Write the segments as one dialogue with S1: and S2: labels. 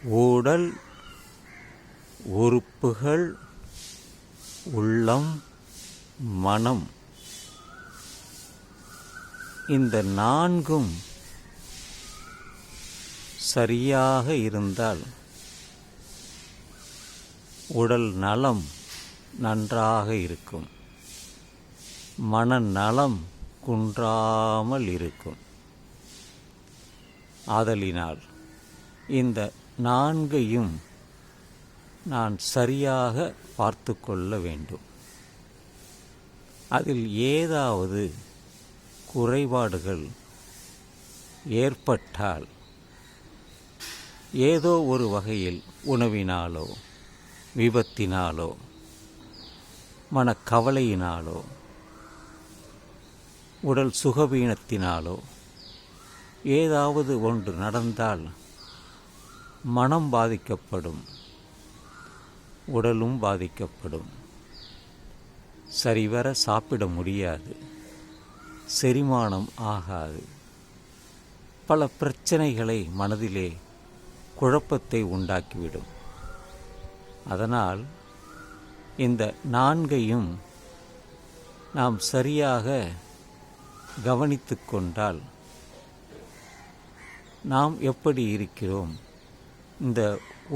S1: உடல் உறுப்புகள், உள்ளம், மனம், இந்த நான்கும் சரியாக இருந்தால் உடல் நலம் நன்றாக இருக்கும், மனநலம் குன்றாமல் இருக்கும். ஆதலினால் இந்த நான்கையும் நான் சரியாக பார்த்து கொள்ள வேண்டும். அதில் ஏதாவது குறைபாடுகள் ஏற்பட்டால், ஏதோ ஒரு வகையில் உணவினாலோ, விபத்தினாலோ, மனக்கவலையினாலோ, உடல் சுகவீனத்தினாலோ ஏதாவது ஒன்று நடந்தால் மனம் பாதிக்கப்படும், உடலும் பாதிக்கப்படும். சரிவர சாப்பிட முடியாது, செரிமானம் ஆகாது. பல பிரச்சனைகளை மனதிலே குழப்பத்தை உண்டாக்கிவிடும். அதனால் இந்த நான்கையும் நாம் சரியாக கவனித்து கொண்டால் நாம் எப்படி இருக்கிறோம், இந்த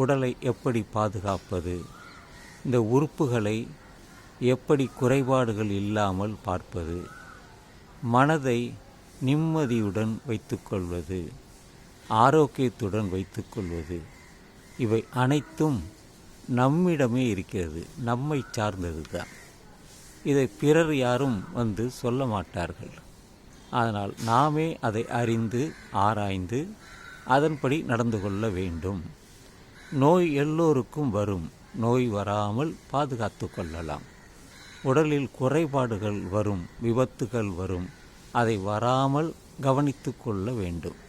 S1: உடலை எப்படி பாதுகாப்பது, இந்த உறுப்புகளை எப்படி குறைபாடுகள் இல்லாமல் பார்ப்பது, மனதை நிம்மதியுடன் வைத்துக்கொள்வது, ஆரோக்கியத்துடன் வைத்துக்கொள்வது, இவை அனைத்தும் நம்மிடமே இருக்கிறது, நம்மை சார்ந்தது தான். இதை பிறர் யாரும் வந்து சொல்ல மாட்டார்கள். அதனால் நாமே அதை அறிந்து ஆராய்ந்து அதன்படி நடந்து கொள்ள வேண்டும். நோய் எல்லோருக்கும் வரும், நோய் வராமல் பாதுகாத்து கொள்ளலாம். உடலில் குறைபாடுகள் வரும், விபத்துகள் வரும், அதை வராமல் கவனித்து கொள்ள வேண்டும்.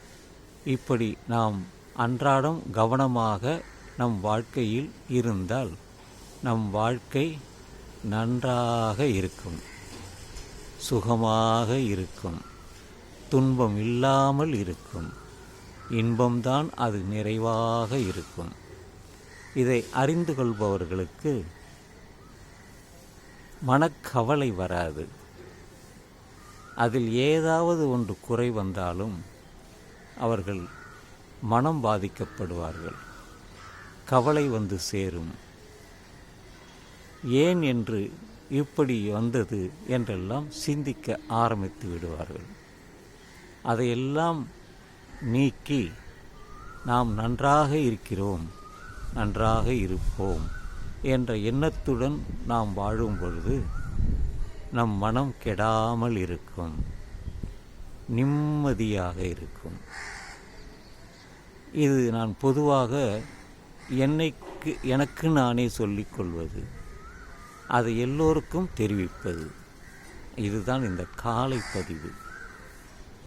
S1: இப்படி நாம் அன்றாடம் கவனமாக நம் வாழ்க்கையில் இருந்தால் நம் வாழ்க்கை நன்றாக இருக்கும், சுகமாக இருக்கும், துன்பம் இல்லாமல் இருக்கும், இன்பம்தான் அது நிறைவாக இருக்கும். இதை அறிந்து கொள்பவர்களுக்கு மனக்கவலை வராது. அதில் ஏதாவது ஒன்று குறை வந்தாலும் அவர்கள் மனம் பாதிக்கப்படுவார்கள், கவலை வந்து சேரும். ஏன் என்று இப்படி வந்தது என்றெல்லாம் சிந்திக்க ஆரம்பித்து விடுவார்கள். அதையெல்லாம் நீக்கி நாம் நன்றாக இருக்கிறோம், நன்றாக இருப்போம் என்ற எண்ணத்துடன் நாம் வாழும் பொழுது நம் மனம் கெடாமல் இருக்கும், நிம்மதியாக இருக்கும். இது நான் பொதுவாக எனக்கு நானே சொல்லிக்கொள்வது, அதை எல்லோருக்கும் தெரிவிப்பது. இதுதான் இந்த காலை பதிவு.